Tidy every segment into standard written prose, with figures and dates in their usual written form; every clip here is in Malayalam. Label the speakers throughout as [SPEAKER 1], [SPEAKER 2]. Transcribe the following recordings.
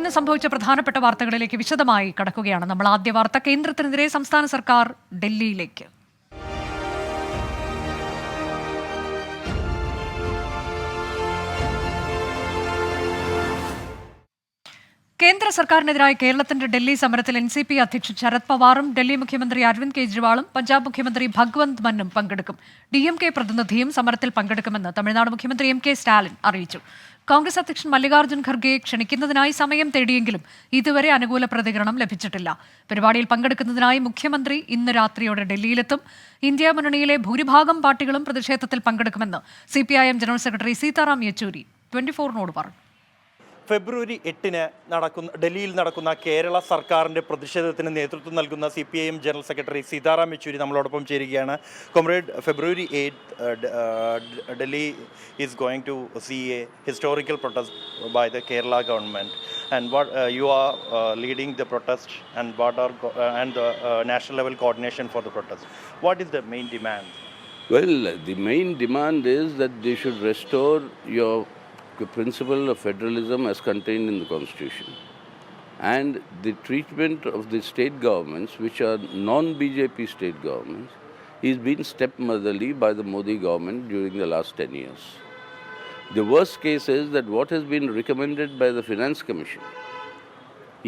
[SPEAKER 1] ഇന്ന് സംഭവിച്ച പ്രധാനപ്പെട്ട വാർത്തകളിലേക്ക് വിശദമായി കടക്കുകയാണ് നമ്മൾ. ആദ്യ വാർത്ത, കേന്ദ്രത്തിനെതിരെ സംസ്ഥാന സർക്കാർ ഡൽഹിയിലേക്ക്. കേന്ദ്ര സർക്കാരിനെതിരായ കേരളത്തിന്റെ ഡൽഹി സമരത്തിൽ NCP അധ്യക്ഷൻ ശരത് പവാറും ഡൽഹി മുഖ്യമന്ത്രി അരവിന്ദ് കെജ്രിവാളും പഞ്ചാബ് മുഖ്യമന്ത്രി ഭഗ്വന്ത് മന്നും പങ്കെടുക്കും. DMK പ്രതിനിധിയും സമരത്തിൽ പങ്കെടുക്കുമെന്ന് തമിഴ്നാട് മുഖ്യമന്ത്രി MK സ്റ്റാലിൻ അറിയിച്ചു. കോൺഗ്രസ് അധ്യക്ഷൻ മല്ലികാർജ്ജുൻ ഖർഗെയെ ക്ഷണിക്കുന്നതിനായി സമയം തേടിയെങ്കിലും ഇതുവരെ അനുകൂല പ്രതികരണം ലഭിച്ചിട്ടില്ല. പരിപാടിയിൽ പങ്കെടുക്കുന്നതിനായി മുഖ്യമന്ത്രി ഇന്ന് രാത്രിയോടെ ഡൽഹിയിലെത്തും. ഇന്ത്യ മുന്നണിയിലെ ഭൂരിഭാഗം പാർട്ടികളും പ്രതിഷേധത്തിൽ പങ്കെടുക്കുമെന്ന് CPIM general secretary Sitaram Yechury 24നോട് പറഞ്ഞു.
[SPEAKER 2] ഫെബ്രുവരി 8-ന് ഡൽഹിയിൽ നടക്കുന്ന കേരള സർക്കാരിൻ്റെ പ്രതിഷേധത്തിന് നേതൃത്വം നൽകുന്ന CPIM general secretary Sitaram Yechury നമ്മളോടൊപ്പം ചേരുകയാണ്. Comrade, February 8th, Delhi is going to see a historical protest by the Kerala government, and what you are leading the protest, and what are and the national level coordination for the protest. What is the main demand?
[SPEAKER 3] Well, the main demand is that they should restore the principle of federalism as contained in the Constitution, and the treatment of the state governments, which are non-BJP state governments, is being stepmotherly by the Modi government during the last 10 years. The worst case is that what has been recommended by the Finance Commission,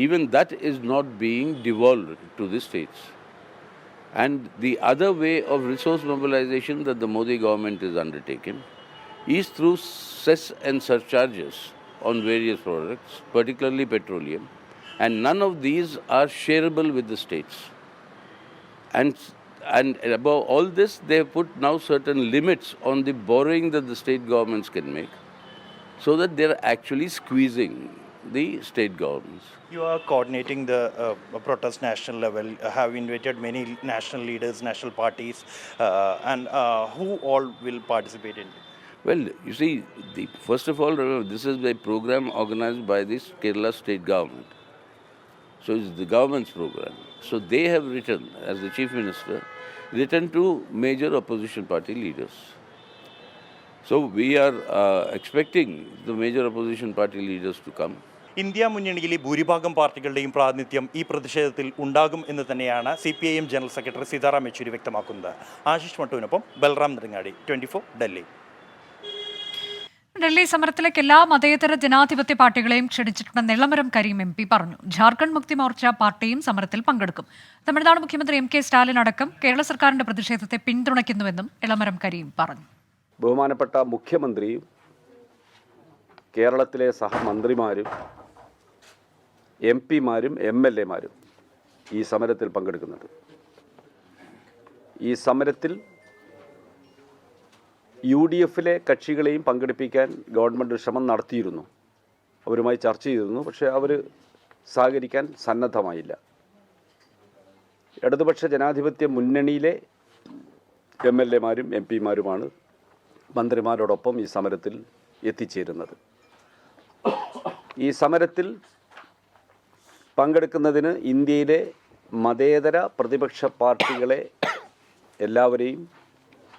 [SPEAKER 3] even that is not being devolved to the states. And the other way of resource mobilization that the Modi government is undertaking is through cess and surcharges on various products, particularly petroleum, and none of these are shareable with the states. And above all this, they have put now certain limits on the borrowing that the state governments can make, so that they are actually squeezing the state governments.
[SPEAKER 2] You are coordinating the protest national level, have invited many national leaders, national parties, and who all will participate in it?
[SPEAKER 3] Well, you see, first of all, remember, this is a program organized by the Kerala state government. So it's the government's program. So they have written, as the chief minister, written to major opposition party leaders. So we are expecting the major opposition party leaders to come.
[SPEAKER 2] India മുന്നണിയിലെ ഭൂരിഭാഗം പാർട്ടികളുടെയും പ്രാതിനിധ്യം ഈ പ്രതിഷേധത്തിൽ ഉണ്ടാകും എന്ന് തന്നെയാണ് CPIM general secretary Sitaram Yechury വ്യക്തമാക്കുന്നത്. ആശിഷ് മട്ടുവിനൊപ്പം ബൽറാം നെടുങ്ങാടി, 24 ഡൽഹി.
[SPEAKER 1] ഡൽഹി സമരത്തിലേക്ക് എല്ലാ മതേതര ജനാധിപത്യ പാർട്ടികളെയും ക്ഷണിച്ചിട്ടുണ്ടെന്ന് എളമരം കരീം MP പറഞ്ഞു. ജാർഖണ്ഡ് മുക്തി മോർച്ച പാർട്ടിയും സമരത്തിൽ പങ്കെടുക്കും. തമിഴ്നാട് മുഖ്യമന്ത്രി MK സ്റ്റാലിൻ അടക്കം കേരള സർക്കാരിന്റെ പ്രതിഷേധത്തെ പിന്തുണയ്ക്കുന്നുവെന്നും എളമരം കരീം പറഞ്ഞു.
[SPEAKER 4] ബഹുമാനപ്പെട്ട മുഖ്യമന്ത്രിയും കേരളത്തിലെ സഹമന്ത്രിമാരും MP-മാരും MLA-മാരും ഈ സമരത്തിൽ പങ്കെടുക്കുന്നുണ്ട്. ഈ സമരത്തിൽ UDF-ലെ കക്ഷികളെയും പങ്കെടുപ്പിക്കാൻ ഗവൺമെൻറ് ശ്രമം നടത്തിയിരുന്നു, അവരുമായി ചർച്ച ചെയ്തിരുന്നു. പക്ഷേ അവർ സഹകരിക്കാൻ സന്നദ്ധമായില്ല. ഇടതുപക്ഷ ജനാധിപത്യ മുന്നണിയിലെ MLA-മാരും MP-മാരുമാണ് മന്ത്രിമാരോടൊപ്പം ഈ സമരത്തിൽ എത്തിച്ചേരുന്നത്. ഈ സമരത്തിൽ പങ്കെടുക്കുന്നതിന് ഇന്ത്യയിലെ മതേതര പ്രതിപക്ഷ പാർട്ടികളെ എല്ലാവരെയും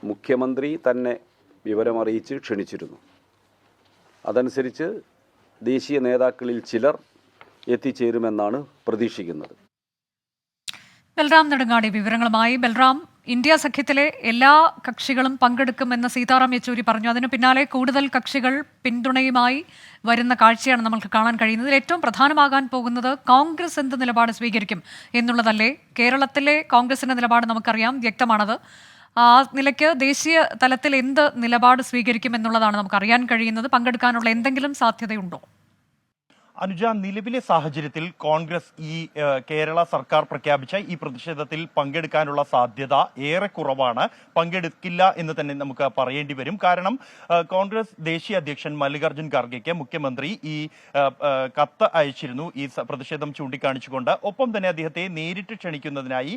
[SPEAKER 4] മുഖ്യമന്ത്രി തന്നെ വിവരമറിയിച്ച് ക്ഷണിച്ചിരുന്നു. അതനുസരിച്ച് ദേശീയ നേതാക്കളിൽ ചിലർ എത്തിച്ചേരുമെന്നാണ് പ്രതീക്ഷിക്കുന്നത്.
[SPEAKER 1] ബൽറാം നെടുങ്ങാടി വിവരങ്ങളുമായി. ബൽറാം, ഇന്ത്യ സഖ്യത്തിലെ എല്ലാ കക്ഷികളും പങ്കെടുക്കുമെന്ന് സീതാറാം യെച്ചൂരി പറഞ്ഞു. അതിന് പിന്നാലെ കൂടുതൽ കക്ഷികൾ പിന്തുണയുമായി വരുന്ന കാഴ്ചയാണ് നമുക്ക് കാണാൻ കഴിയുന്നത്. ഏറ്റവും പ്രധാനമാകാൻ പോകുന്നത് കോൺഗ്രസ് എന്ത് നിലപാട് സ്വീകരിക്കും എന്നുള്ളതല്ലേ? കേരളത്തിലെ കോൺഗ്രസിന്റെ നിലപാട് നമുക്കറിയാം, വ്യക്തമാണത്. ആ നിലയ്ക്ക് ദേശീയ തലത്തിൽ എന്ത് നിലപാട് സ്വീകരിക്കും എന്നുള്ളതാണ് നമുക്കറിയാൻ കഴിയുന്നത്. പങ്കെടുക്കാനുള്ള എന്തെങ്കിലും സാധ്യതയുണ്ടോ?
[SPEAKER 2] അനുജ, നിലവിലെ സാഹചര്യത്തിൽ കോൺഗ്രസ് ഈ കേരള സർക്കാർ പ്രഖ്യാപിച്ച ഈ പ്രതിഷേധത്തിൽ പങ്കെടുക്കാനുള്ള സാധ്യത ഏറെ കുറവാണ്. പങ്കെടുക്കില്ല എന്ന് തന്നെ നമുക്ക് പറയേണ്ടി വരും. കാരണം കോൺഗ്രസ് ദേശീയ അധ്യക്ഷൻ മല്ലികാർജ്ജുൻ ഖാർഗെയ്ക്ക് മുഖ്യമന്ത്രി ഈ കത്ത് അയച്ചിരുന്നു ഈ പ്രതിഷേധം ചൂണ്ടിക്കാണിച്ചുകൊണ്ട്. ഒപ്പം തന്നെ അദ്ദേഹത്തെ നേരിട്ട് ക്ഷണിക്കുന്നതിനായി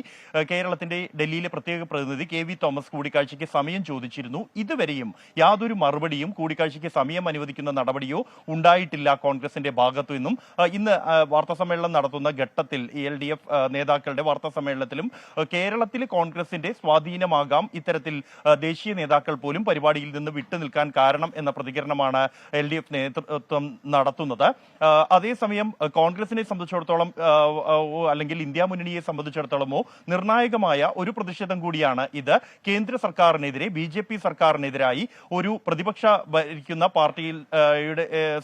[SPEAKER 2] കേരളത്തിന്റെ ഡൽഹിയിലെ പ്രത്യേക പ്രതിനിധി KV തോമസ് കൂടിക്കാഴ്ചയ്ക്ക് സമയം ചോദിച്ചിരുന്നു. ഇതുവരെയും യാതൊരു മറുപടിയും, കൂടിക്കാഴ്ചയ്ക്ക് സമയം അനുവദിക്കുന്ന നടപടിയോ ഉണ്ടായിട്ടില്ല കോൺഗ്രസിന്റെ ഭാഗത്ത് പങ്കെടുത്തു എന്നും ഇന്ന് വാർത്താസമ്മേളനം നടത്തുന്ന ഘട്ടത്തിൽ LDF നേതാക്കളുടെ വാർത്താസമ്മേളനത്തിലും കേരളത്തിൽ കോൺഗ്രസിന്റെ സ്വാധീനമാകാം ഇത്തരത്തിൽ ദേശീയ നേതാക്കൾ പോലും പരിപാടിയിൽ നിന്ന് വിട്ടുനിൽക്കാൻ കാരണം എന്ന പ്രതികരണമാണ് LDF നേതൃത്വം നടത്തുന്നത്. അതേസമയം കോൺഗ്രസിനെ സംബന്ധിച്ചിടത്തോളം അല്ലെങ്കിൽ ഇന്ത്യ മുന്നണിയെ സംബന്ധിച്ചിടത്തോളമോ നിർണായകമായ ഒരു പ്രതിഷേധം കൂടിയാണ് ഇത്. കേന്ദ്ര സർക്കാരിനെതിരെ BJP സർക്കാരിനെതിരായി ഒരു പ്രതിപക്ഷ ഭരിക്കുന്ന പാർട്ടിയിൽ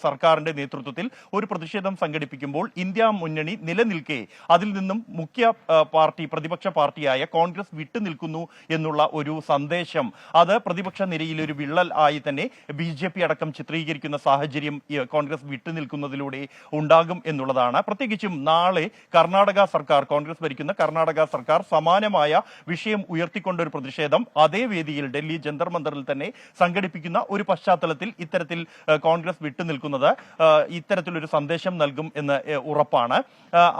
[SPEAKER 2] സർക്കാരിന്റെ നേതൃത്വത്തിൽ ഒരു പ്രതിഷേധം സംഘടിപ്പിക്കുമ്പോൾ ഇന്ത്യ മുന്നണി നിലനിൽക്കെ അതിൽ നിന്നും മുഖ്യ പാർട്ടി പ്രതിപക്ഷ പാർട്ടിയായ കോൺഗ്രസ് വിട്ടുനിൽക്കുന്നു എന്നുള്ള ഒരു സന്ദേശം അത് പ്രതിപക്ഷ നിരയിൽ ഒരു വിള്ളൽ ആയി തന്നെ BJP അടക്കം ചിത്രീകരിക്കുന്ന സാഹചര്യം കോൺഗ്രസ് വിട്ടുനിൽക്കുന്നതിലൂടെ ഉണ്ടാകും എന്നുള്ളതാണ്. പ്രത്യേകിച്ചും നാളെ കർണാടക സർക്കാർ, കോൺഗ്രസ് ഭരിക്കുന്ന കർണാടക സർക്കാർ സമാനമായ വിഷയം ഉയർത്തിക്കൊണ്ടൊരു പ്രതിഷേധം അതേ വേദിയിൽ ഡൽഹി ജന്തർ മന്ദറിൽ തന്നെ സംഘടിപ്പിക്കുന്ന ഒരു പശ്ചാത്തലത്തിൽ ഇത്തരത്തിൽ കോൺഗ്രസ് വിട്ടുനിൽക്കുന്നത് ഇത്തരത്തിലൊരു സന്ദേശം നൽകും എന്ന് ഉറപ്പാണ്.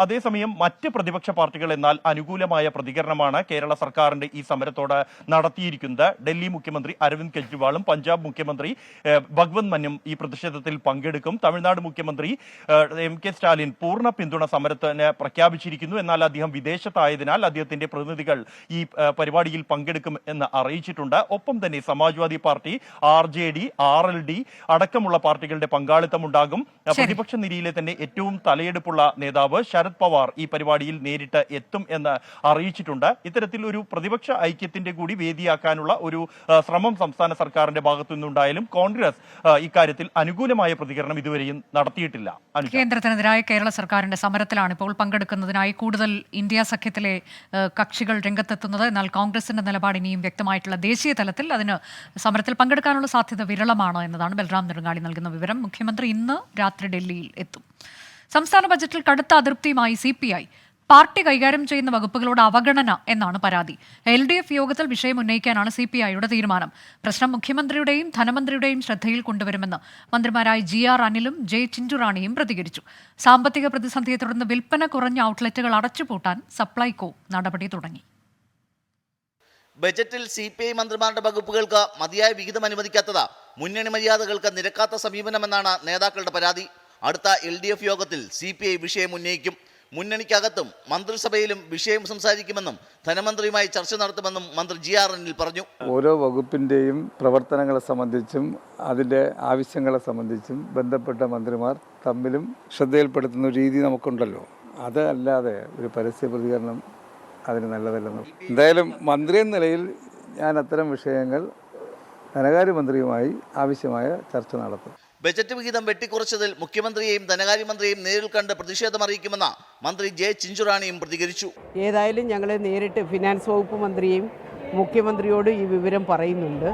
[SPEAKER 2] അതേസമയം മറ്റ് പ്രതിപക്ഷ പാർട്ടികൾ എന്നാൽ അനുകൂലമായ പ്രതികരണമാണ് കേരള സർക്കാരിന്റെ ഈ സമരത്തോട് നടത്തിയിരിക്കുന്നത്. ഡൽഹി മുഖ്യമന്ത്രി അരവിന്ദ് കെജ്രിവാളും പഞ്ചാബ് മുഖ്യമന്ത്രി ഭഗ്വന്ത് മന്നും ഈ പ്രതിഷേധത്തിൽ പങ്കെടുക്കും. തമിഴ്നാട് മുഖ്യമന്ത്രി MK സ്റ്റാലിൻ പൂർണ്ണ പിന്തുണ സമരത്തിന് പ്രഖ്യാപിച്ചിരിക്കുന്നു. എന്നാൽ അദ്ദേഹം വിദേശത്തായതിനാൽ അദ്ദേഹത്തിന്റെ പ്രതിനിധികൾ ഈ പരിപാടിയിൽ പങ്കെടുക്കും എന്ന് അറിയിച്ചിട്ടുണ്ട്. ഒപ്പം തന്നെ സമാജ്വാദി പാർട്ടി, RJD, RLD അടക്കമുള്ള പാർട്ടികളുടെ പങ്കാളിത്തം ഉണ്ടാകും. പ്രതിപക്ഷ നിരയിലെ തന്നെ ഏറ്റവും തലയെടുപ്പുള്ള നേതാവ് ശരത് പവാർ ഈ പരിപാടിയിൽ നേരിട്ട് എത്തും എന്ന് അറിയിച്ചിട്ടുണ്ട്. ഇത്തരത്തിൽ ഒരു പ്രതിപക്ഷ ഐക്യത്തിന്റെ കൂടി വേദിയാക്കാനുള്ള ഒരു ശ്രമം സംസ്ഥാന സർക്കാരിന്റെ ഭാഗത്തു നിന്നുണ്ടായാലും കോൺഗ്രസ് ഇക്കാര്യത്തിൽ അനുകൂലമായ പ്രതികരണം ഇതുവരെയും നടത്തിയിട്ടില്ല.
[SPEAKER 1] കേന്ദ്രത്തിനെതിരായ കേരള സർക്കാരിന്റെ സമരത്തിലാണ് ഇപ്പോൾ പങ്കെടുക്കുന്നതിനായി കൂടുതൽ ഇന്ത്യ സഖ്യത്തിലെ കക്ഷികൾ രംഗത്തെത്തുന്നത്. എന്നാൽ കോൺഗ്രസിന്റെ നിലപാട് ഇനിയും വ്യക്തമായിട്ടുള്ള ദേശീയ തലത്തിൽ അതിന് സമരത്തിൽ പങ്കെടുക്കാനുള്ള സാധ്യത വിരളമാണ് എന്നതാണ് ബൽറാം നെടുങ്ങാടി നൽകുന്ന വിവരം. മുഖ്യമന്ത്രി ഇന്ന് രാത്രി ഡൽഹിയിൽ എത്തും. സംസ്ഥാന ബജറ്റിൽ കടുത്ത അതൃപ്തിയുമായി CPI. പാർട്ടി കൈകാര്യം ചെയ്യുന്ന വകുപ്പുകളോട് അവഗണന എന്നാണ് പരാതി. LDF യോഗത്തിൽ വിഷയം ഉന്നയിക്കാനാണ് CPIയുടെ തീരുമാനം. പ്രശ്നം മുഖ്യമന്ത്രിയുടെയും ധനമന്ത്രിയുടെയും ശ്രദ്ധയിൽ കൊണ്ടുവരുമെന്ന് മന്ത്രിമാരായ GR അനിലും J ചിഞ്ചുറാണിയും പ്രതികരിച്ചു. സാമ്പത്തിക പ്രതിസന്ധിയെ തുടർന്ന് വിൽപ്പന കുറഞ്ഞ ഔട്ട്ലെറ്റുകൾ അടച്ചുപൂട്ടാൻ സപ്ലൈകോ നടപടി തുടങ്ങി.
[SPEAKER 5] ബജറ്റിൽ CPI മന്ത്രിമാരുടെ വകുപ്പുകൾക്ക് മതിയായ വിഹിതം അനുവദിക്കാത്തത് മുന്നണി മര്യാദകൾക്ക് നിരക്കാത്ത സമീപനമെന്നാണ് നേതാക്കളുടെ പരാതി. അടുത്ത LDF യോഗത്തിൽ CPI വിഷയം ഉന്നയിക്കും. മുന്നണിക്കകത്തും മന്ത്രിസഭയിലും വിഷയം സംസാരിക്കുമെന്നും ധനമന്ത്രിയുമായി ചർച്ച നടത്തുമെന്നും മന്ത്രി GR അനിൽ പറഞ്ഞു.
[SPEAKER 6] ഓരോ വകുപ്പിൻ്റെയും പ്രവർത്തനങ്ങളെ സംബന്ധിച്ചും അതിൻ്റെ ആവശ്യങ്ങളെ സംബന്ധിച്ചും ബന്ധപ്പെട്ട മന്ത്രിമാർ തമ്മിലും ശ്രദ്ധയിൽപ്പെടുത്തുന്ന ഒരു രീതി നമുക്കുണ്ടല്ലോ. അത് അല്ലാതെ ഒരു പരസ്യ പ്രതികരണം അതിന് നല്ലതല്ലെന്ന്. എന്തായാലും മന്ത്രി എന്ന നിലയിൽ ഞാൻ അത്തരം വിഷയങ്ങൾ ധനകാര്യമന്ത്രിയുമായി ആവശ്യമായ ചർച്ച നടത്തും.
[SPEAKER 5] ബജറ്റ് വിഹിതം വെട്ടിക്കുറച്ചതിൽ മുഖ്യമന്ത്രിയെയും ധനകാര്യമന്ത്രിയെയും നേരിൽ കണ്ട് പ്രതിഷേധം അറിയിക്കുമെന്ന് മന്ത്രി J ചിഞ്ചുറാണിയും പ്രതികരിച്ചു.
[SPEAKER 7] ഏതായാലും ഞങ്ങൾ നേരിട്ട് ഫിനാൻസ് വകുപ്പ് മന്ത്രിയെയും മുഖ്യമന്ത്രിയോട് ഈ വിവരം പറയുന്നുണ്ട്.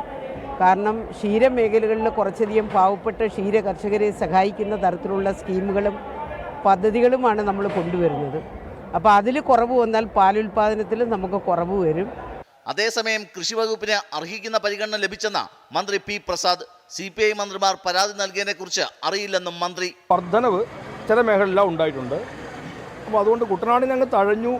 [SPEAKER 7] കാരണം ക്ഷീരമേഖലകളിൽ കുറച്ചധികം പാവപ്പെട്ട ക്ഷീര കർഷകരെ സഹായിക്കുന്ന തരത്തിലുള്ള സ്കീമുകളും പദ്ധതികളുമാണ് നമ്മൾ കൊണ്ടുവരുന്നത്. അപ്പോൾ അതിൽ കുറവ് വന്നാൽ പാലുൽപാദനത്തിൽ നമുക്ക് കുറവ് വരും.
[SPEAKER 5] അതേസമയം കൃഷി വകുപ്പിന് അർഹിക്കുന്ന പരിഗണന ലഭിച്ചെന്ന് മന്ത്രി P പ്രസാദ്. CPI മന്ത്രിമാർ പരാതി നൽകിയതിനെ കുറിച്ച് അറിയില്ലെന്നും മന്ത്രി.
[SPEAKER 8] വർധനവ് ചില മേഖലയിലെല്ലാം ഉണ്ടായിട്ടുണ്ട്. അപ്പോൾ അതുകൊണ്ട് കുട്ടനാടിനെ അങ്ങ് തഴഞ്ഞു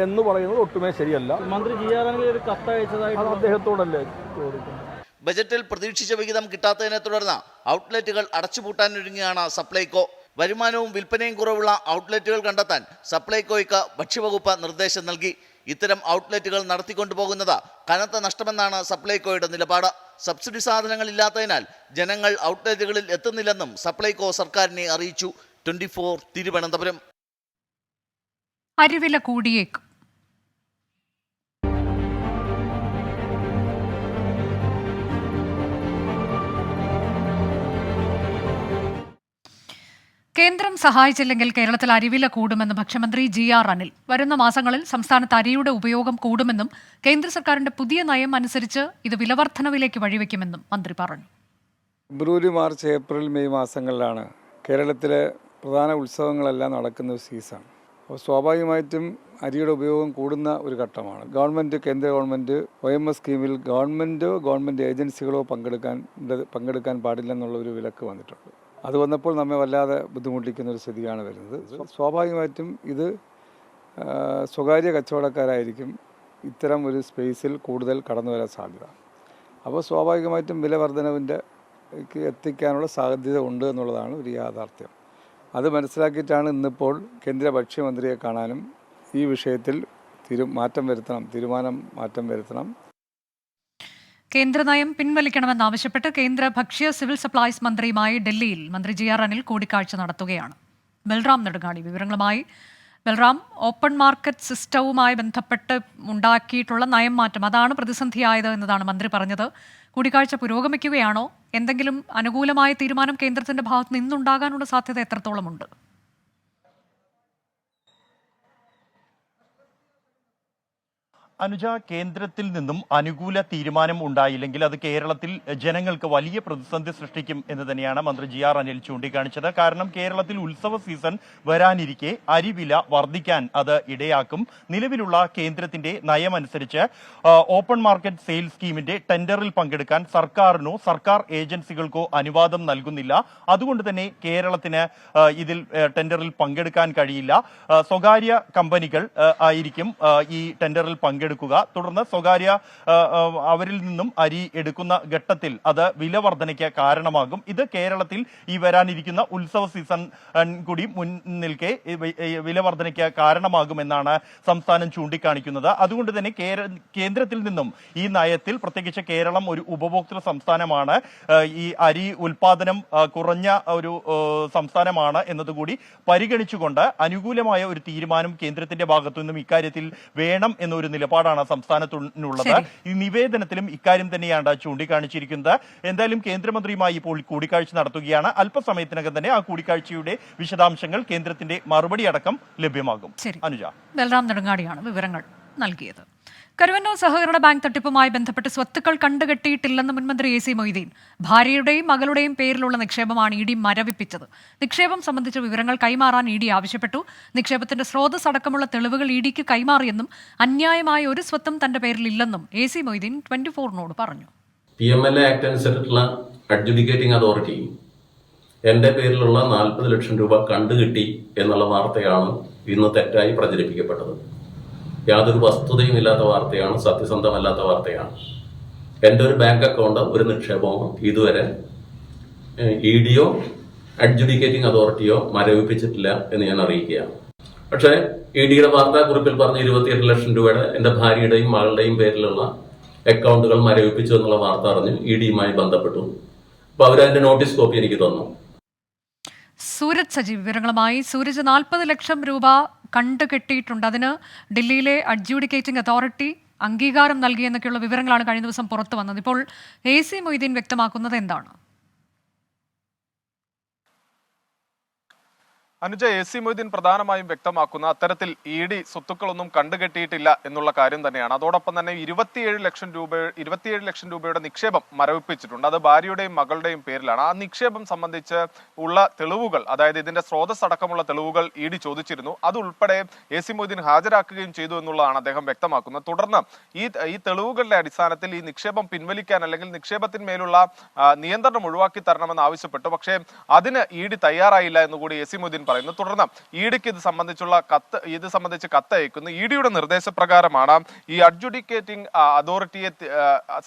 [SPEAKER 8] എന്ന് പറയുന്നത് ഒട്ടുമേ ശരിയല്ല. മന്ത്രി GR ഒരു കത്തയച്ചതായിട്ട് അദ്ദേഹത്തോടല്ലേ ചോദിക്കുന്നത്.
[SPEAKER 5] ബജറ്റിൽ പ്രതീക്ഷിച്ച വിഹിതം കിട്ടാത്തതിനെ തുടർന്ന് ഔട്ട്ലെറ്റുകൾ അടച്ചുപൂട്ടാനൊരുങ്ങിയാണ് സപ്ലൈകോ. വരുമാനവും വിൽപ്പനയും കുറവുള്ള ഔട്ട്ലെറ്റുകൾ കണ്ടെത്താൻ സപ്ലൈകോയ്ക്ക് ഭക്ഷ്യവകുപ്പ് നിർദ്ദേശം നൽകി. ഇത്തരം ഔട്ട്ലെറ്റുകൾ നടത്തിക്കൊണ്ടുപോകുന്നത് കനത്ത നഷ്ടമെന്നാണ് സപ്ലൈകോയുടെ നിലപാട്. സബ്സിഡി സാധനങ്ങൾ ഇല്ലാത്തതിനാൽ ജനങ്ങൾ ഔട്ട്ലെറ്റുകളിൽ എത്തുന്നില്ലെന്നും സപ്ലൈകോ സർക്കാരിനെ അറിയിച്ചു. 24 തിരുവനന്തപുരം.
[SPEAKER 1] അരിവില കൂടിയേക്കും. കേന്ദ്രം സഹായിച്ചില്ലെങ്കിൽ കേരളത്തിൽ അരിവില കൂടുമെന്ന് ഭക്ഷ്യമന്ത്രി GR അനിൽ. വരുന്ന മാസങ്ങളിൽ സംസ്ഥാനത്ത് അരിയുടെ ഉപയോഗം കൂടുമെന്നും കേന്ദ്ര സർക്കാരിന്റെ പുതിയ നയം അനുസരിച്ച് ഇത് വിലവർദ്ധനവിലേക്ക് വഴിവെക്കുമെന്നും മന്ത്രി പറഞ്ഞു.
[SPEAKER 6] ഫെബ്രുവരി, മാർച്ച്, ഏപ്രിൽ, മെയ് മാസങ്ങളിലാണ് കേരളത്തിലെ പ്രധാന ഉത്സവങ്ങളെല്ലാം നടക്കുന്ന ഒരു സീസൺ. അപ്പോൾ സ്വാഭാവികമായിട്ടും അരിയുടെ ഉപയോഗം കൂടുന്ന ഒരു ഘട്ടമാണ്. ഗവൺമെൻറ്, കേന്ദ്ര ഗവൺമെൻറ് OMS സ്കീമിൽ ഗവൺമെൻറ്റോ ഗവൺമെൻറ് ഏജൻസികളോ പങ്കെടുക്കാൻ പാടില്ലെന്നുള്ള ഒരു വിലക്ക് വന്നിട്ടുണ്ട്. അത് വന്നപ്പോൾ നമ്മെ വല്ലാതെ ബുദ്ധിമുട്ടിക്കുന്ന ഒരു സ്ഥിതിയാണ് വരുന്നത്. സ്വാഭാവികമായിട്ടും ഇത് സ്വകാര്യ കച്ചവടക്കാരായിരിക്കും ഇത്തരം ഒരു സ്പേസിൽ കൂടുതൽ കടന്നു വരാൻ സാധ്യത. അപ്പോൾ സ്വാഭാവികമായിട്ടും വില വർധനവിൻ്റെ എത്തിക്കാനുള്ള സാധ്യത ഉണ്ട് എന്നുള്ളതാണ് ഒരു യാഥാർത്ഥ്യം. അത് മനസ്സിലാക്കിയിട്ടാണ് ഇന്നിപ്പോൾ കേന്ദ്ര ഭക്ഷ്യമന്ത്രിയെ കാണാനും ഈ വിഷയത്തിൽ തീരുമാനം മാറ്റം വരുത്തണം.
[SPEAKER 1] കേന്ദ്ര നയം പിൻവലിക്കണമെന്നാവശ്യപ്പെട്ട് കേന്ദ്ര ഭക്ഷ്യ സിവിൽ സപ്ലൈസ് മന്ത്രിയുമായി ഡൽഹിയിൽ മന്ത്രി GR അനിൽ കൂടിക്കാഴ്ച നടത്തുകയാണ്. ബൽറാം നെടുങ്ങാടി വിവരങ്ങളുമായി. ബൽറാം, ഓപ്പൺ മാർക്കറ്റ് സിസ്റ്റവുമായി ബന്ധപ്പെട്ട് ഉണ്ടാക്കിയിട്ടുള്ള നയം മാറ്റം അതാണ് പ്രതിസന്ധിയായത് എന്നതാണ് മന്ത്രി പറഞ്ഞത്. കൂടിക്കാഴ്ച പുരോഗമിക്കുകയാണോ? എന്തെങ്കിലും അനുകൂലമായ തീരുമാനം കേന്ദ്രത്തിന്റെ ഭാഗത്ത് നിന്നുണ്ടാകാനുള്ള സാധ്യത എത്രത്തോളമുണ്ട്?
[SPEAKER 2] അനുജ, കേന്ദ്രത്തിൽ നിന്നും അനുകൂല തീരുമാനം ഉണ്ടായില്ലെങ്കിൽ അത് കേരളത്തിൽ ജനങ്ങൾക്ക് വലിയ പ്രതിസന്ധി സൃഷ്ടിക്കും എന്ന് തന്നെയാണ് മന്ത്രി GR അനിൽ ചൂണ്ടിക്കാണിച്ചത്. കാരണം കേരളത്തിൽ ഉത്സവ സീസൺ വരാനിരിക്കെ അരിവില വർദ്ധിക്കാൻ അത് ഇടയാക്കും. നിലവിലുള്ള കേന്ദ്രത്തിന്റെ നയമനുസരിച്ച് ഓപ്പൺ മാർക്കറ്റ് സെയിൽ സ്കീമിന്റെ ടെൻഡറിൽ പങ്കെടുക്കാൻ സർക്കാരിനോ സർക്കാർ ഏജൻസികൾക്കോ അനുവാദം നൽകുന്നില്ല. അതുകൊണ്ട് തന്നെ കേരളത്തിന് ഇതിൽ ടെൻഡറിൽ പങ്കെടുക്കാൻ കഴിയില്ല. സ്വകാര്യ കമ്പനികൾ ആയിരിക്കും ഈ ടെൻഡറിൽ പങ്കെടുക്കുക. തുടർന്ന് സ്വകാര്യ അവരിൽ നിന്നും അരി എടുക്കുന്ന ഘട്ടത്തിൽ അത് വില വർധനയ്ക്ക് കാരണമാകും. ഇത് കേരളത്തിൽ ഈ വരാനിരിക്കുന്ന ഉത്സവ സീസൺ കൂടി മുൻനിൽക്കെ വില വർധനയ്ക്ക് കാരണമാകുമെന്നാണ് സംസ്ഥാനം ചൂണ്ടിക്കാണിക്കുന്നത്. അതുകൊണ്ട് തന്നെ കേന്ദ്രത്തിൽ നിന്നും ഈ നയത്തിൽ, പ്രത്യേകിച്ച് കേരളം ഒരു ഉപഭോക്തൃ സംസ്ഥാനമാണ്, ഈ അരി ഉൽപാദനം കുറഞ്ഞ ഒരു സംസ്ഥാനമാണ് എന്നതുകൂടി പരിഗണിച്ചുകൊണ്ട് അനുകൂലമായ ഒരു തീരുമാനം കേന്ദ്രത്തിന്റെ ഭാഗത്തു നിന്നും ഇക്കാര്യത്തിൽ വേണം എന്നൊരു നിലപാടാണ് സംസ്ഥാനത്തിനുള്ളത്. ഈ നിവേദനത്തിലും ഇക്കാര്യം തന്നെയാണ് ചൂണ്ടിക്കാണിച്ചിരിക്കുന്നത്. എന്തായാലും കേന്ദ്രമന്ത്രിയുമായി ഇപ്പോൾ കൂടിക്കാഴ്ച നടത്തുകയാണ്. അല്പസമയത്തിനകം തന്നെ ആ കൂടിക്കാഴ്ചയുടെ വിശദാംശങ്ങൾ കേന്ദ്രത്തിന്റെ മറുപടി അടക്കം ലഭ്യമാകും. അനുജ,
[SPEAKER 1] ബൽറാം നെടുങ്ങാടിയാണ് വിവരങ്ങൾ നൽകിയത്. കരുവന്നൂർ സഹകരണ ബാങ്ക് തട്ടിപ്പുമായി ബന്ധപ്പെട്ട് സ്വത്തുക്കൾ കണ്ടുകെട്ടിയിട്ടില്ലെന്ന് മുൻമന്ത്രി AC മൊയ്തീൻ. ഭാര്യയുടെയും മകളുടെയും പേരിലുള്ള നിക്ഷേപമാണ് ED മരവിപ്പിച്ചത്. നിക്ഷേപം സംബന്ധിച്ച വിവരങ്ങൾ കൈമാറാൻ ED ആവശ്യപ്പെട്ടു. നിക്ഷേപത്തിന്റെ സ്രോതസ് അടക്കമുള്ള തെളിവുകൾ EDക്ക് കൈമാറിയെന്നും അന്യായമായ ഒരു സ്വത്തും തന്റെ പേരിൽ ഇല്ലെന്നും AC മൊയ്തീൻ 24-നോട് പറഞ്ഞു.
[SPEAKER 9] PMLA ആക്ട് അനുസരിച്ചുള്ള അഡ്ജുഡിക്കേറ്റിംഗ് അതോറിറ്റി എൻ്റെ പേരിലുള്ള 40 ലക്ഷം രൂപ കണ്ടുകിട്ടി എന്നുള്ള വാർത്തയാണ് ഇന്ന് തെറ്റായി പ്രചരിപ്പിക്കപ്പെട്ടത്. യാതൊരു വസ്തുതയും ഇല്ലാത്ത വാർത്തയാണ്, സത്യസന്ധമല്ലാത്ത വാർത്തയാണ്. എൻ്റെ ഒരു ബാങ്ക് അക്കൗണ്ട്, ഒരു നിക്ഷേപമോ ഇതുവരെ EDയോ അഡ്ജുഡിക്കേറ്റിംഗ് അതോറിറ്റിയോ മരവിപ്പിച്ചിട്ടില്ല എന്ന് ഞാൻ അറിയിക്കുകയാണ്. പക്ഷേ EDയുടെ വാർത്താക്കുറിപ്പിൽ പറഞ്ഞ 28 ലക്ഷം രൂപയുടെ എൻ്റെ ഭാര്യയുടെയും മകളുടെയും പേരിലുള്ള അക്കൗണ്ടുകൾ മരവിപ്പിച്ചു എന്നുള്ള വാർത്ത അറിഞ്ഞ് EDയുമായി ബന്ധപ്പെട്ടു. അപ്പോൾ അവരതിൻ്റെ നോട്ടീസ് കോപ്പി എനിക്ക് തന്നു.
[SPEAKER 1] സൂരജ് സജി വിവരങ്ങളുമായി. സൂരജ്, 40 ലക്ഷം രൂപ കണ്ടുകെട്ടിയിട്ടുണ്ട്. അതിന് ഡൽഹിയിലെ അഡ്ജൂഡിക്കേറ്റിംഗ് അതോറിറ്റി അംഗീകാരം നൽകിയെന്നൊക്കെയുള്ള വിവരങ്ങളാണ് കഴിഞ്ഞ ദിവസം പുറത്തു വന്നത്. ഇപ്പോൾ AC മൊയ്തീൻ വ്യക്തമാക്കുന്നത് എന്താണ്?
[SPEAKER 10] അനുജ, AC മൊയ്തീൻ പ്രധാനമായും വ്യക്തമാക്കുന്ന അത്തരത്തിൽ ED സ്വത്തുക്കളൊന്നും കണ്ടുകെട്ടിയിട്ടില്ല എന്നുള്ള കാര്യം തന്നെയാണ്. അതോടൊപ്പം തന്നെ 27 ലക്ഷം രൂപയുടെ നിക്ഷേപം മരവിപ്പിച്ചിട്ടുണ്ട്. അത് ഭാര്യയുടെയും മകളുടെയും പേരിലാണ്. ആ നിക്ഷേപം സംബന്ധിച്ച് ഉള്ള തെളിവുകൾ, അതായത് ഇതിന്റെ സ്രോതസ് അടക്കമുള്ള തെളിവുകൾ ED ചോദിച്ചിരുന്നു. അതുൾപ്പെടെ AC മൊയ്തീൻ ഹാജരാക്കുകയും ചെയ്തു എന്നുള്ളതാണ് അദ്ദേഹം വ്യക്തമാക്കുന്നത്. തുടർന്ന് ഈ തെളിവുകളുടെ അടിസ്ഥാനത്തിൽ ഈ നിക്ഷേപം പിൻവലിക്കാൻ അല്ലെങ്കിൽ നിക്ഷേപത്തിന്മേലുള്ള നിയന്ത്രണം ഒഴിവാക്കി തരണമെന്ന് ആവശ്യപ്പെട്ടു. പക്ഷേ അതിന് ED തയ്യാറായില്ല എന്നുകൂടി AC മൊയ്തീൻ പറയുന്നു. തുടർന്ന് EDക്ക് ഇത് സംബന്ധിച്ച് കത്തയക്കുന്നു. EDയുടെ നിർദ്ദേശപ്രകാരമാണ് ഈ അഡ്ജുഡിക്കേറ്റിംഗ് അതോറിറ്റിയെ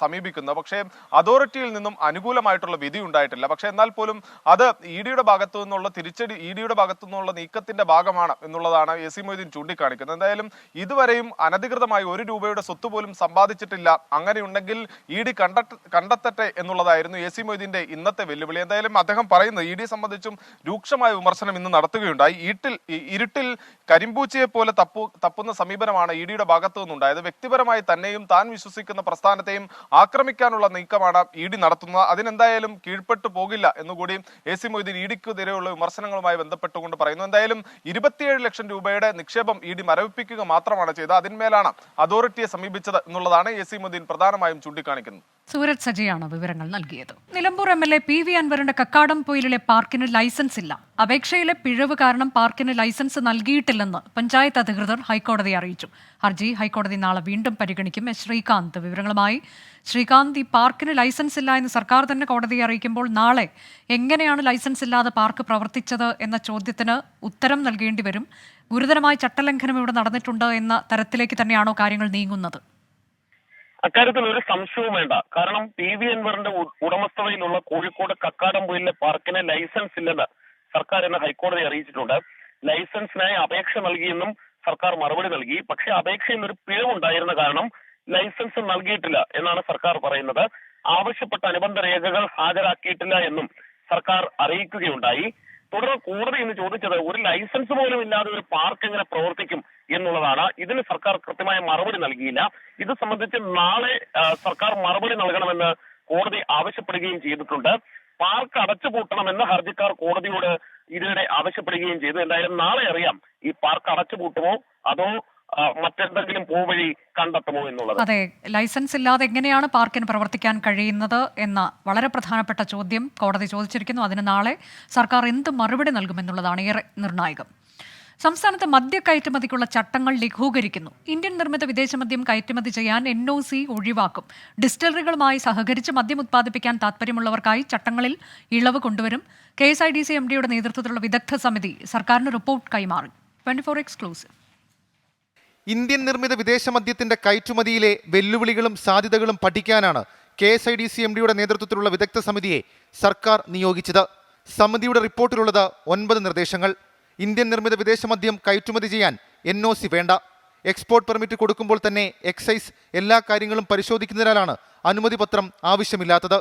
[SPEAKER 10] സമീപിക്കുന്നത്. പക്ഷേ അതോറിറ്റിയിൽ നിന്നും അനുകൂലമായിട്ടുള്ള വിധി ഉണ്ടായിട്ടില്ല. പക്ഷേ എന്നാൽ പോലും അത് EDയുടെ ഭാഗത്തു നിന്നുള്ള തിരിച്ചടി, EDയുടെ ഭാഗത്തു നിന്നുള്ള നീക്കത്തിന്റെ ഭാഗമാണ് എന്നുള്ളതാണ് AC മൊയ്തീൻ ചൂണ്ടിക്കാണിക്കുന്നത്. എന്തായാലും ഇതുവരെയും അനധികൃതമായി 1 രൂപയുടെ സ്വത്ത് പോലും സമ്പാദിച്ചിട്ടില്ല. അങ്ങനെയുണ്ടെങ്കിൽ ED കണ്ടെത്തട്ടെ എന്നുള്ളതായിരുന്നു AC മൊയ്തീന്റെ ഇന്നത്തെ വെല്ലുവിളി. എന്തായാലും അദ്ദേഹം പറയുന്നത് ED സംബന്ധിച്ചും രൂക്ഷമായ വിമർശനം ഇന്ന് നടത്തുകയുണ്ടായി. ഇരുട്ടിൽ കരിമ്പൂച്ചയെ പോലെ തപ്പുന്ന സമീപനമാണ് EDയുടെ ഭാഗത്തു നിന്നുണ്ടായത്. വ്യക്തിപരമായി തന്നെയും താൻ വിശ്വസിക്കുന്ന പ്രസ്ഥാനത്തെയും ആക്രമിക്കാനുള്ള നീക്കമാണ് ED നടത്തുന്നത്. അതിനെന്തായാലും കീഴ്പ്പെട്ടു പോകില്ല എന്നുകൂടി AC മൊയ്തീൻ EDക്കെതിരെയുള്ള വിമർശനങ്ങളുമായി ബന്ധപ്പെട്ടുകൊണ്ട് പറയുന്നു. എന്തായാലും 27 ലക്ഷം രൂപയുടെ നിക്ഷേപം ED മരവിപ്പിക്കുക മാത്രമാണ് ചെയ്തത്. അതിന്മേലാണ് അതോറിറ്റിയെ സമീപിച്ചത് എന്നുള്ളതാണ് AC മൊയ്തീൻ പ്രധാനമായും ചൂണ്ടിക്കാണിക്കുന്നത്.
[SPEAKER 1] സൂരജ് സജിയാണ് വിവരങ്ങൾ നൽകിയത്. നിലമ്പൂർ MLA PV അൻവറിന്റെ കക്കാടംപൊയിലിലെ പാർക്കിന് ലൈസൻസ് ഇല്ല. അപേക്ഷയിലെ പിഴവ് കാരണം പാർക്കിന് ലൈസൻസ് നൽകിയിട്ടില്ലെന്ന് പഞ്ചായത്ത് അധികൃതർ ഹൈക്കോടതിയെ അറിയിച്ചു. ഹർജി ഹൈക്കോടതി നാളെ വീണ്ടും പരിഗണിക്കും. ശ്രീകാന്ത് വിവരങ്ങളുമായി. ശ്രീകാന്ത്, ഈ പാർക്കിന് ലൈസൻസ് ഇല്ല എന്ന് സർക്കാർ തന്നെ കോടതിയെ അറിയിക്കുമ്പോൾ നാളെ എങ്ങനെയാണ് ലൈസൻസ് ഇല്ലാതെ പാർക്ക് പ്രവർത്തിച്ചത് എന്ന ചോദ്യത്തിന് ഉത്തരം നൽകേണ്ടി വരും. ഗുരുതരമായ ചട്ടലംഘനം ഇവിടെ നടന്നിട്ടുണ്ട് എന്ന തരത്തിലേക്ക് തന്നെയാണോ കാര്യങ്ങൾ നീങ്ങുന്നത്?
[SPEAKER 11] അക്കാര്യത്തിൽ ഒരു സംശയവും വേണ്ട. കാരണം PV അൻവറിന്റെ ഉടമസ്ഥതയിലുള്ള കോഴിക്കോട് കക്കാടംപൊയിലിലെ പാർക്കിന് ലൈസൻസ് ഇല്ലെന്ന് സർക്കാർ ഇന്ന് ഹൈക്കോടതിയെ അറിയിച്ചിട്ടുണ്ട്. ലൈസൻസിനായി അപേക്ഷ നൽകിയെന്നും സർക്കാർ മറുപടി നൽകി. പക്ഷേ അപേക്ഷയിൽ നിന്നൊരു പിഴവുണ്ടായിരുന്ന കാരണം ലൈസൻസ് നൽകിയിട്ടില്ല എന്നാണ് സർക്കാർ പറയുന്നത്. ആവശ്യപ്പെട്ട അനുബന്ധ രേഖകൾ ഹാജരാക്കിയിട്ടില്ല എന്നും സർക്കാർ അറിയിക്കുകയുണ്ടായി. തുടർന്ന് കോടതി ഇന്ന് ചോദിച്ചത് ഒരു ലൈസൻസ് പോലും ഇല്ലാതെ ഒരു പാർക്ക് എങ്ങനെ പ്രവർത്തിക്കും എന്നുള്ളതാണ്. ഇതിന് സർക്കാർ കൃത്യമായ മറുപടി നൽകിയില്ല. ഇത് സംബന്ധിച്ച് നാളെ സർക്കാർ മറുപടി നൽകണമെന്ന് കോടതി ആവശ്യപ്പെടുകയും ചെയ്തിട്ടുണ്ട്. പാർക്ക് അടച്ചുപൂട്ടണമെന്ന് ഹർജിക്കാർ കോടതിയോട് ഇതിനിടെ ആവശ്യപ്പെടുകയും ചെയ്തു. എന്തായാലും നാളെ അറിയാം ഈ പാർക്ക് അടച്ചുപൂട്ടുമോ അതോ മറ്റെന്തെങ്കിലും പോവഴി കണ്ടെത്തുമോ എന്നുള്ളത്.
[SPEAKER 1] അതെ, ലൈസൻസ് ഇല്ലാതെ എങ്ങനെയാണ് പാർക്കിന് പ്രവർത്തിക്കാൻ കഴിയുന്നത് എന്ന വളരെ പ്രധാനപ്പെട്ട ചോദ്യം കോടതി ചോദിച്ചിരിക്കുന്നു. അതിന് നാളെ സർക്കാർ എന്ത് മറുപടി നൽകുമെന്നുള്ളതാണ് ഏറെ നിർണായകം. സംസ്ഥാനത്ത് മദ്യ കയറ്റുമതിക്കുള്ള ചട്ടങ്ങൾ ലഘൂകരിക്കുന്നു. ഇന്ത്യൻ നിർമ്മിത വിദേശമദ്യം കയറ്റുമതി ചെയ്യാൻ NOC ഒഴിവാക്കും. ഡിസ്റ്റിലറികളുമായി സഹകരിച്ച് മദ്യം ഉത്പാദിപ്പിക്കാൻ താൽപ്പര്യമുള്ളവർക്കായി ചട്ടങ്ങളിൽ ഇളവ് കൊണ്ടുവരും. KSIDC MDയുടെ നേതൃത്വത്തിലുള്ള വിദഗ്ധ സമിതി സർക്കാരിന് റിപ്പോർട്ട് കൈമാറി. 24 എക്സ്ക്ലൂസീവ്.
[SPEAKER 12] ഇന്ത്യൻ നിർമ്മിത വിദേശ മദ്യത്തിന്റെ കയറ്റുമതിയിലെ വെല്ലുവിളികളും സാധ്യതകളും പഠിക്കാനാണ് KSIDC MDയുടെ നേതൃത്വത്തിലുള്ള വിദഗ്ധ സമിതിയെ സർക്കാർ നിയോഗിച്ചത്. സമിതിയുടെ റിപ്പോർട്ടിലുള്ളത് 9 നിർദ്ദേശങ്ങൾ. ഇന്ത്യൻ നിർമ്മിത വിദേശ മദ്യം കയറ്റുമതി ചെയ്യാൻ NOC വേണ്ട. എക്സ്പോർട്ട് പെർമിറ്റ് കൊടുക്കുമ്പോൾ തന്നെ എക്സൈസ് എല്ലാ കാര്യങ്ങളും പരിശോധിക്കുന്നതിനാലാണ് അനുമതി പത്രം ആവശ്യമില്ലാത്തത്.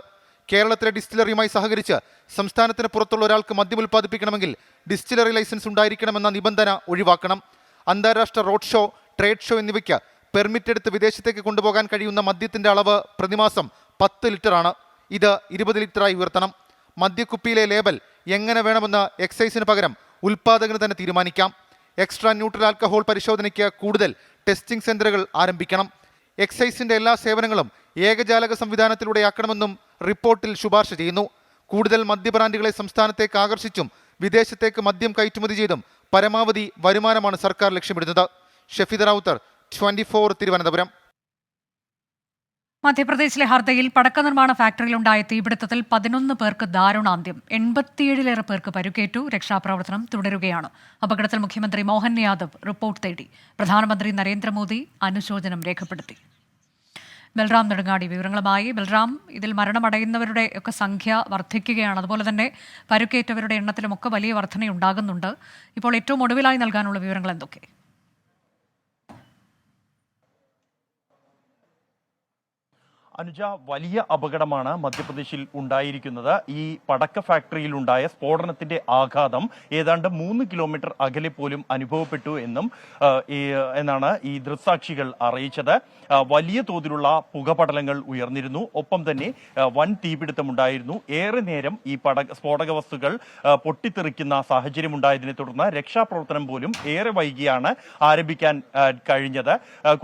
[SPEAKER 12] കേരളത്തിലെ ഡിസ്റ്റിലറിയുമായി സഹകരിച്ച് സംസ്ഥാനത്തിന് പുറത്തുള്ള ഒരാൾക്ക് മദ്യം ഉൽപ്പാദിപ്പിക്കണമെങ്കിൽ ഡിസ്റ്റിലറി ലൈസൻസ് ഉണ്ടായിരിക്കണമെന്ന നിബന്ധന ഒഴിവാക്കണം. അന്താരാഷ്ട്ര റോഡ് ഷോ, ട്രേഡ് ഷോ എന്നിവയ്ക്ക് പെർമിറ്റ് എടുത്ത് വിദേശത്തേക്ക് കൊണ്ടുപോകാൻ കഴിയുന്ന മദ്യത്തിന്റെ അളവ് പ്രതിമാസം 10 ലിറ്ററാണ്. ഇത് 20 ലിറ്ററായി ഉയർത്തണം. മദ്യക്കുപ്പിയിലെ ലേബൽ എങ്ങനെ വേണമെന്ന് എക്സൈസിന് പകരം ഉൽപ്പാദകന് തന്നെ തീരുമാനിക്കാം. എക്സ്ട്രാ ന്യൂട്രൽ ആൽക്കഹോൾ പരിശോധനയ്ക്ക് കൂടുതൽ ടെസ്റ്റിംഗ് സെന്ററുകൾ ആരംഭിക്കണം. എക്സൈസിന്റെ എല്ലാ സേവനങ്ങളും ഏകജാലക സംവിധാനത്തിലൂടെയാക്കണമെന്നും റിപ്പോർട്ടിൽ ശുപാർശ ചെയ്യുന്നു. കൂടുതൽ മദ്യ ബ്രാൻഡുകളെ സംസ്ഥാനത്തേക്ക് ആകർഷിച്ചും വിദേശത്തേക്ക് മദ്യം കയറ്റുമതി ചെയ്തും പരമാവധി വരുമാനമാണ് സർക്കാർ ലക്ഷ്യമിടുന്നത്. ഷഫീദ് റാവുത്തർ, 24 തിരുവനന്തപുരം.
[SPEAKER 1] മധ്യപ്രദേശിലെ ഹർദയിൽ പടക്ക നിർമ്മാണ ഫാക്ടറിയിലുണ്ടായ തീപിടുത്തത്തിൽ 11 പേർക്ക് ദാരുണാന്ത്യം. 87-ലേറെ പേർക്ക് പരുക്കേറ്റു. രക്ഷാപ്രവർത്തനം തുടരുകയാണ്. അപകടത്തിൽ മുഖ്യമന്ത്രി മോഹൻ യാദവ് റിപ്പോർട്ട് തേടി. പ്രധാനമന്ത്രി നരേന്ദ്രമോദി അനുശോചനം രേഖപ്പെടുത്തി. ബൽറാം നെടുങ്ങാടി വിവരങ്ങളുമായി. ബൽറാം, ഇതിൽ മരണമടയുന്നവരുടെ ഒക്കെ സംഖ്യ വർദ്ധിക്കുകയാണ്. അതുപോലെ തന്നെ പരുക്കേറ്റവരുടെ എണ്ണത്തിലുമൊക്കെ വലിയ വർധനയുണ്ടാകുന്നുണ്ട്. ഇപ്പോൾ ഏറ്റവും ഒടുവിലായി നൽകാനുള്ള വിവരങ്ങൾ എന്തൊക്കെ?
[SPEAKER 2] അനുജ, വലിയ അപകടമാണ് മധ്യപ്രദേശിൽ ഉണ്ടായിരിക്കുന്നത്. ഈ പടക്ക ഫാക്ടറിയിൽ ഉണ്ടായ സ്ഫോടനത്തിന്റെ ആഘാതം ഏതാണ്ട് 3 കിലോമീറ്റർ അകലെ പോലും അനുഭവപ്പെട്ടു എന്നാണ് ഈ ദൃക്സാക്ഷികൾ അറിയിച്ചത്. വലിയ തോതിലുള്ള പുകപടലങ്ങൾ ഉയർന്നിരുന്നു. ഒപ്പം തന്നെ വൻ തീപിടുത്തമുണ്ടായിരുന്നു. ഏറെ നേരം ഈ സ്ഫോടക വസ്തുക്കൾ പൊട്ടിത്തെറിക്കുന്ന സാഹചര്യം ഉണ്ടായതിനെ തുടർന്ന് രക്ഷാപ്രവർത്തനം പോലും ഏറെ വൈകിയാണ് ആരംഭിക്കാൻ കഴിഞ്ഞത്.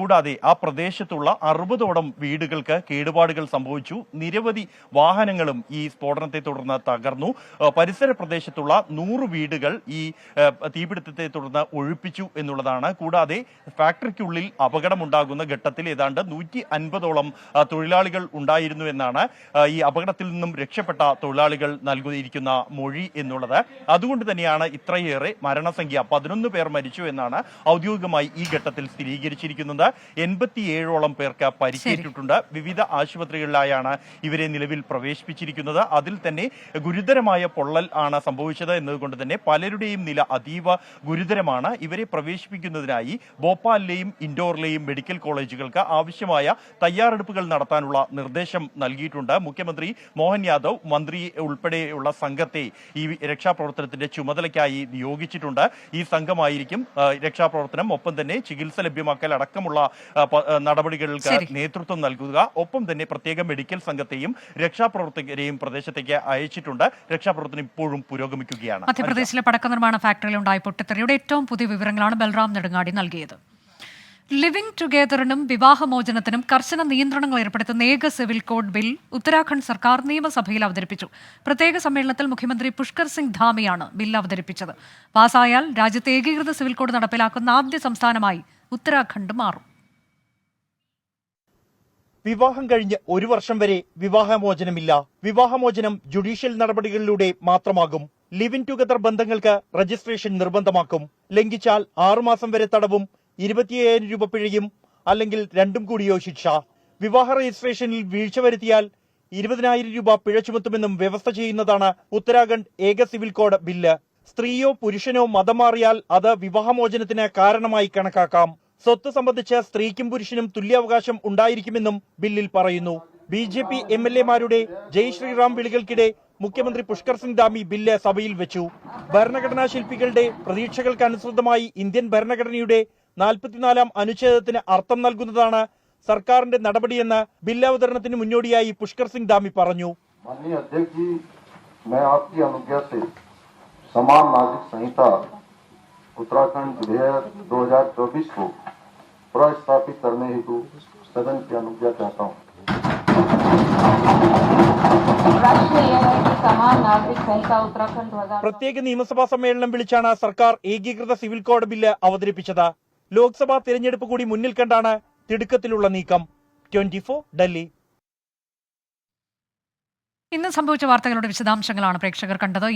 [SPEAKER 2] കൂടാതെ ആ പ്രദേശത്തുള്ള 60ഓളം വീടുകൾക്ക് കേടുപാടുകൾ സംഭവിച്ചു. നിരവധി വാഹനങ്ങളും ഈ സ്ഫോടനത്തെ തുടർന്ന് തകർന്നു. പരിസര പ്രദേശത്തുള്ള 100 വീടുകൾ ഈ തീപിടുത്തത്തെ തുടർന്ന് ഒഴിപ്പിച്ചു എന്നുള്ളതാണ്. കൂടാതെ ഫാക്ടറിക്കുള്ളിൽ അപകടമുണ്ടാകുന്ന ഘട്ടത്തിൽ ഏതാണ്ട് 150ഓളം തൊഴിലാളികൾ ഉണ്ടായിരുന്നു എന്നാണ് ഈ അപകടത്തിൽ നിന്നും രക്ഷപ്പെട്ട തൊഴിലാളികൾ നൽകിയിരിക്കുന്ന മൊഴി എന്നുള്ളത്. അതുകൊണ്ട് തന്നെയാണ് ഇത്രയേറെ മരണസംഖ്യ 11 പേർ മരിച്ചു എന്നാണ് ഔദ്യോഗികമായി ഈ ഘട്ടത്തിൽ സ്ഥിരീകരിച്ചിരിക്കുന്നത്. 87ഓളം പേർക്ക് പരിക്കേറ്റിട്ടുണ്ട്. വിവിധ ആശുപത്രികളിലായാണ് ഇവരെ നിലവിൽ പ്രവേശിപ്പിച്ചിരിക്കുന്നത്. അതിൽ തന്നെ ഗുരുതരമായ പൊള്ളൽ ആണ് സംഭവിച്ചത് എന്നതുകൊണ്ട് തന്നെ പലരുടെയും നില അതീവ ഗുരുതരമാണ്. ഇവരെ പ്രവേശിപ്പിക്കുന്നതിനായി ഭോപ്പാലിലെയും ഇൻഡോറിലെയും മെഡിക്കൽ കോളേജുകൾക്ക് ആവശ്യമായ തയ്യാറെടുപ്പുകൾ നടത്താനുള്ള നിർദ്ദേശം നൽകിയിട്ടുണ്ട്. മുഖ്യമന്ത്രി മോഹൻ യാദവ് മന്ത്രി ഉൾപ്പെടെയുള്ള സംഘത്തെ ഈ രക്ഷാപ്രവർത്തനത്തിന്റെ ചുമതലയ്ക്കായി നിയോഗിച്ചിട്ടുണ്ട്. ഈ സംഘമായിരിക്കും രക്ഷാപ്രവർത്തനം, ഒപ്പം തന്നെ ചികിത്സ ലഭ്യമാക്കൽ അടക്കമുള്ള നടപടികൾക്ക് നേതൃത്വം നൽകുക. ഒപ്പം തന്നെ പ്രത്യേക മെഡിക്കൽ സംഘത്തെയും രക്ഷാപ്രവർത്തകരെയും പ്രദേശത്തേക്ക് അയച്ചിട്ടുണ്ട്. രക്ഷാപ്രവർത്തനം ഇപ്പോഴും പുരോഗമിക്കുകയാണ്.
[SPEAKER 1] മധ്യപ്രദേശിലെ പടക്ക നിർമ്മാണ ഫാക്ടറിയിലുണ്ടായ പൊട്ടിത്തെറിയുടെ ഏറ്റവും പുതിയ വിവരങ്ങളാണ് ബൽറാം നെടുങ്ങാടി നൽകിയത്. ലിവിംഗ് ടുഗെദറിനും വിവാഹമോചനത്തിനും കർശന നിയന്ത്രണങ്ങൾ ഏർപ്പെടുത്തുന്ന ഏക സിവിൽ കോഡ് ബിൽ ഉത്തരാഖണ്ഡ് സർക്കാർ നിയമസഭയിൽ അവതരിപ്പിച്ചു. പ്രത്യേക സമ്മേളനത്തിൽ മുഖ്യമന്ത്രി പുഷ്കർ സിംഗ് ധാമിയാണ് ബിൽ അവതരിപ്പിച്ചത്. പാസായാൽ രാജ്യത്തെ ഏകീകൃത സിവിൽ കോഡ് നടപ്പിലാക്കുന്ന ആദ്യ സംസ്ഥാനമായി ഉത്തരാഖണ്ഡ് മാറും.
[SPEAKER 2] വിവാഹം കഴിഞ്ഞ് 1 വർഷം വരെ വിവാഹമോചനമില്ല. വിവാഹമോചനം ജുഡീഷ്യൽ നടപടികളിലൂടെ മാത്രമാകും. ലിവ് ഇൻ ടുഗദർ ബന്ധങ്ങൾക്ക് രജിസ്ട്രേഷൻ നിർബന്ധമാക്കും. ലംഘിച്ചാൽ 6 മാസം വരെ തടവും 25,000 രൂപ പിഴയും അല്ലെങ്കിൽ രണ്ടും കൂടിയോ ശിക്ഷ. വിവാഹ രജിസ്ട്രേഷനിൽ വീഴ്ച വരുത്തിയാൽ 20,000 രൂപ പിഴ ചുമത്തുമെന്നും വ്യവസ്ഥ ചെയ്യുന്നതാണ് ഉത്തരാഖണ്ഡ് ഏക സിവിൽ കോഡ് ബില്ല്. സ്ത്രീയോ പുരുഷനോ മതം മാറിയാൽ അത് വിവാഹമോചനത്തിന് കാരണമായി കണക്കാക്കാം. സ്വത്ത് സംബന്ധിച്ച് സ്ത്രീക്കും പുരുഷനും തുല്യാവകാശം ഉണ്ടായിരിക്കുമെന്നും ബില്ലിൽ പറയുന്നു. BJP MLA-മാരുടെ ജയ് ശ്രീറാം വിളികൾക്കിടെ മുഖ്യമന്ത്രി പുഷ്കർ സിംഗ് ധാമി ബില്ല് സഭയിൽ വെച്ചു. ഭരണഘടനാ ശില്പികളുടെ പ്രതീക്ഷകൾക്കനുസൃതമായി ഇന്ത്യൻ ഭരണഘടനയുടെ 44-ാം അനുച്ഛേദത്തിന് അർത്ഥം നൽകുന്നതാണ് സർക്കാരിന്റെ നടപടിയെന്ന് ബില്ല് അവതരണത്തിന് മുന്നോടിയായി പുഷ്കർ സിംഗ് ധാമി പറഞ്ഞു.
[SPEAKER 13] समान नागरिक संहिता उत्तराखंड विधेयक 2024 को प्रस्तावित करने हेतु सदन की अनुज्ञा चाहता हूँ.
[SPEAKER 2] പ്രത്യേക നിയമസഭാ സമ്മേളനം വിളിച്ചാണ് സർക്കാർ ഏകീകൃത സിവിൽ കോഡ് ബില്ല് അവതരിപ്പിച്ചത്. ലോക്സഭാ തിരഞ്ഞെടുപ്പ് കൂടി മുന്നിൽ കണ്ടാണ് തിടുക്കത്തിലുള്ള നീക്കം. 24 ഡൽഹി.
[SPEAKER 1] ഇന്ന് സംഭവിച്ച വാർത്തകളുടെ വിശദാംശങ്ങളാണ് പ്രേക്ഷകർ കണ്ടത്.